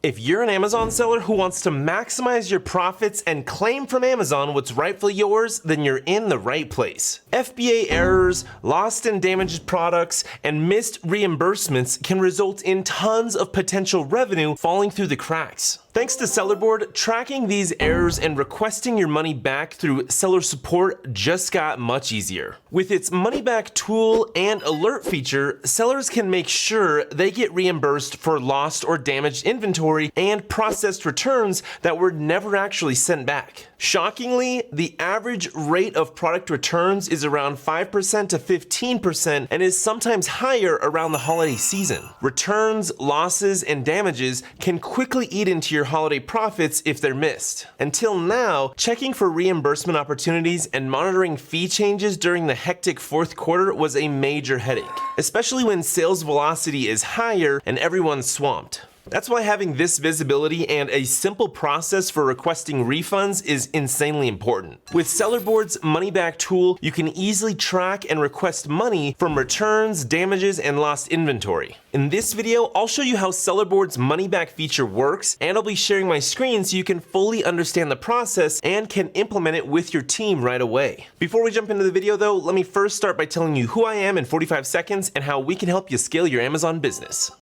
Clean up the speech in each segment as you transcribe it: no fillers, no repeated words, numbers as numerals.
If you're an Amazon seller who wants to maximize your profits and claim from Amazon what's rightfully yours, then you're in the right place. FBA errors, lost and damaged products, and missed reimbursements can result in tons of potential revenue falling through the cracks. Thanks to Sellerboard, tracking these errors and requesting your money back through seller support just got much easier. With its money back tool and alert feature, sellers can make sure they get reimbursed for lost or damaged inventory and processed returns that were never actually sent back. Shockingly, the average rate of product returns is around 5% to 15% and is sometimes higher around the holiday season. Returns, losses, and damages can quickly eat into your holiday profits if they're missed. Until now, checking for reimbursement opportunities and monitoring fee changes during the hectic fourth quarter was a major headache, especially when sales velocity is higher and everyone's swamped. That's why having this visibility and a simple process for requesting refunds is insanely important. With Sellerboard's money back tool, you can easily track and request money from returns, damages, and lost inventory. In this video, I'll show you how Sellerboard's money back feature works, and I'll be sharing my screen so you can fully understand the process and can implement it with your team right away. Before we jump into the video though, let me first start by telling you who I am in 45 seconds and how we can help you scale your Amazon business.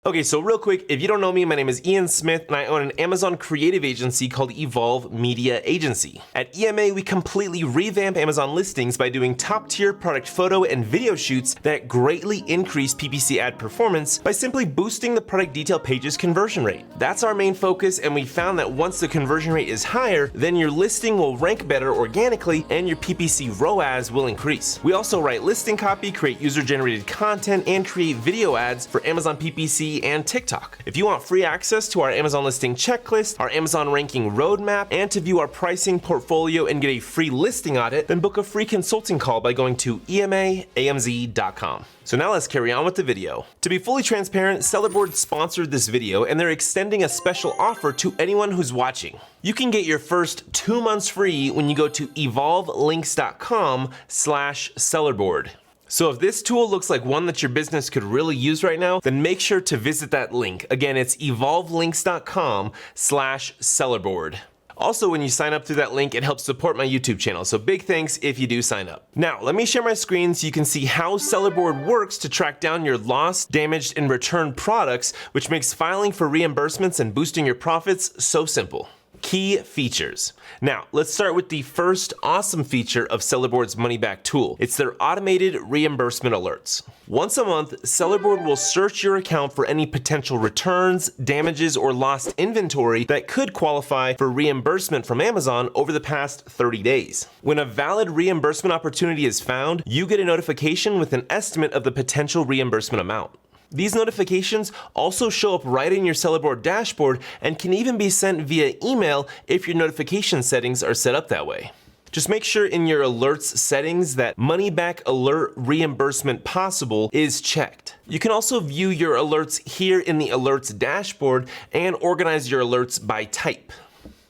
Okay, so real quick, if you don't know me, my name is Ian Smith and I own an Amazon creative agency called Evolve Media Agency. At EMA, we completely revamp Amazon listings by doing top-tier product photo and video shoots that greatly increase PPC ad performance by simply boosting the product detail page's conversion rate. That's our main focus, and we found that once the conversion rate is higher, then your listing will rank better organically and your PPC ROAS will increase. We also write listing copy, create user-generated content, and create video ads for Amazon PPC and TikTok. If you want free access to our Amazon listing checklist, our Amazon ranking roadmap, and to view our pricing portfolio and get a free listing audit, then book a free consulting call by going to emaamz.com. So now let's carry on with the video. To be fully transparent, Sellerboard sponsored this video and they're extending a special offer to anyone who's watching. You can get your first 2 months free when you go to evolvelinks.com/Sellerboard. So if this tool looks like one that your business could really use right now, then make sure to visit that link. Again, it's evolvelinks.com/Sellerboard. Also, when you sign up through that link, it helps support my YouTube channel, so big thanks if you do sign up. Now, let me share my screen so you can see how Sellerboard works to track down your lost, damaged, and returned products, which makes filing for reimbursements and boosting your profits so simple. Key features. Now, let's start with the first awesome feature of Sellerboard's money back tool. It's their automated reimbursement alerts. Once a month, Sellerboard will search your account for any potential returns, damages, or lost inventory that could qualify for reimbursement from Amazon over the past 30 days. When a valid reimbursement opportunity is found, you get a notification with an estimate of the potential reimbursement amount. These notifications also show up right in your Sellerboard dashboard and can even be sent via email if your notification settings are set up that way. Just make sure in your alerts settings that money back alert reimbursement possible is checked. You can also view your alerts here in the alerts dashboard and organize your alerts by type.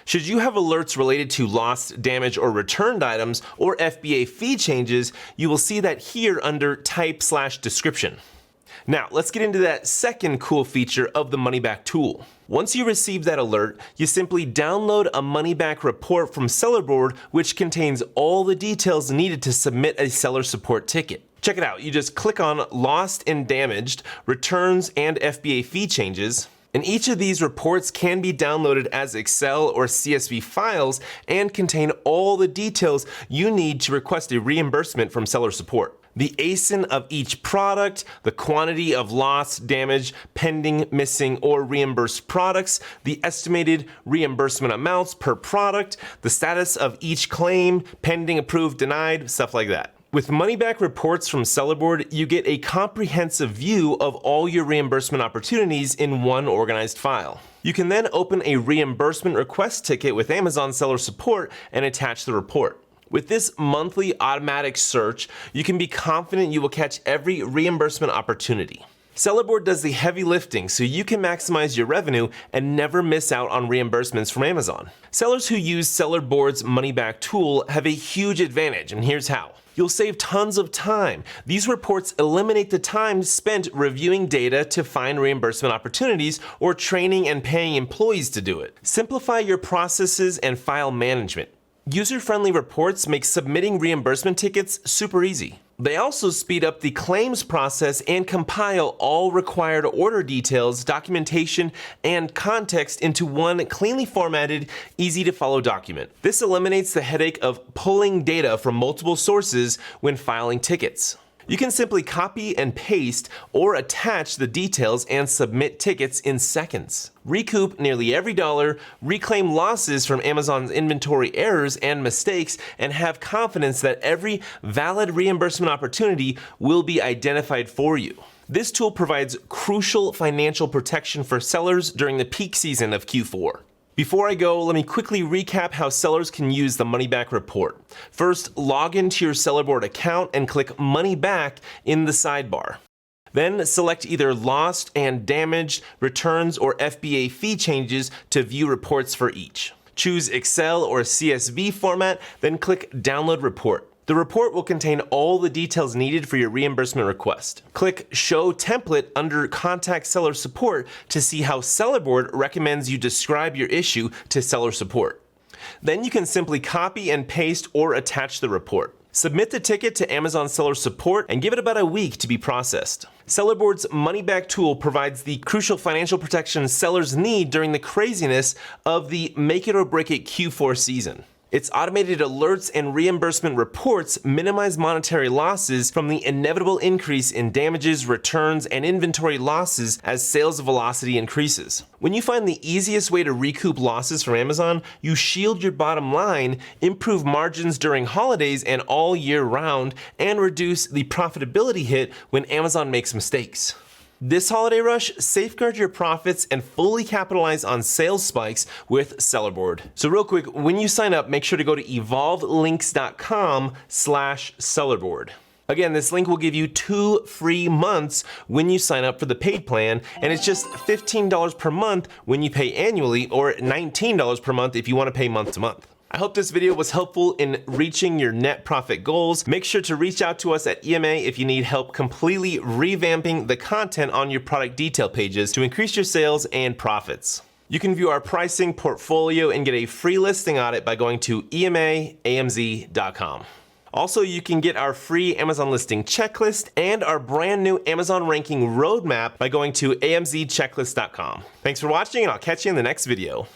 Should you have alerts related to lost, damaged, or returned items or FBA fee changes, you will see that here under type/description. Now, let's get into that second cool feature of the money back tool. Once you receive that alert, you simply download a money back report from Sellerboard, which contains all the details needed to submit a seller support ticket. Check it out. You just click on Lost and Damaged, Returns, and FBA fee changes. And each of these reports can be downloaded as Excel or CSV files and contain all the details you need to request a reimbursement from seller support. The ASIN of each product, the quantity of lost, damaged, pending, missing, or reimbursed products, the estimated reimbursement amounts per product, the status of each claim, pending, approved, denied, stuff like that. With money back reports from Sellerboard, you get a comprehensive view of all your reimbursement opportunities in one organized file. You can then open a reimbursement request ticket with Amazon seller support and attach the report. With this monthly automatic search, you can be confident you will catch every reimbursement opportunity. Sellerboard does the heavy lifting so you can maximize your revenue and never miss out on reimbursements from Amazon. Sellers who use Sellerboard's money back tool have a huge advantage, and here's how. You'll save tons of time. These reports eliminate the time spent reviewing data to find reimbursement opportunities or training and paying employees to do it. Simplify your processes and file management. User-friendly reports make submitting reimbursement tickets super easy. They also speed up the claims process and compile all required order details, documentation, and context into one cleanly formatted, easy-to-follow document. This eliminates the headache of pulling data from multiple sources when filing tickets. You can simply copy and paste or attach the details and submit tickets in seconds. Recoup nearly every dollar, reclaim losses from Amazon's inventory errors and mistakes, and have confidence that every valid reimbursement opportunity will be identified for you. This tool provides crucial financial protection for sellers during the peak season of Q4. Before I go, let me quickly recap how sellers can use the Money Back report. First, log into your Sellerboard account and click Money Back in the sidebar. Then select either Lost and Damaged, Returns, or FBA fee changes to view reports for each. Choose Excel or CSV format, then click Download Report. The report will contain all the details needed for your reimbursement request. Click Show Template under Contact Seller Support to see how Sellerboard recommends you describe your issue to seller support. Then you can simply copy and paste or attach the report. Submit the ticket to Amazon Seller Support and give it about a week to be processed. Sellerboard's Money Back tool provides the crucial financial protection sellers need during the craziness of the make it or break it Q4 season. Its automated alerts and reimbursement reports minimize monetary losses from the inevitable increase in damages, returns, and inventory losses as sales velocity increases. When you find the easiest way to recoup losses from Amazon, you shield your bottom line, improve margins during holidays and all year round, and reduce the profitability hit when Amazon makes mistakes. This holiday rush, safeguard your profits and fully capitalize on sales spikes with Sellerboard. So real quick, when you sign up, make sure to go to evolvelinks.com/Sellerboard. Again, this link will give you 2 free months when you sign up for the paid plan, and it's just $15 per month when you pay annually, or $19 per month if you want to pay month to month. I hope this video was helpful in reaching your net profit goals. Make sure to reach out to us at EMA if you need help completely revamping the content on your product detail pages to increase your sales and profits. You can view our pricing portfolio and get a free listing audit by going to emaamz.com. Also, you can get our free Amazon listing checklist and our brand new Amazon ranking roadmap by going to amzchecklist.com. Thanks for watching, and I'll catch you in the next video.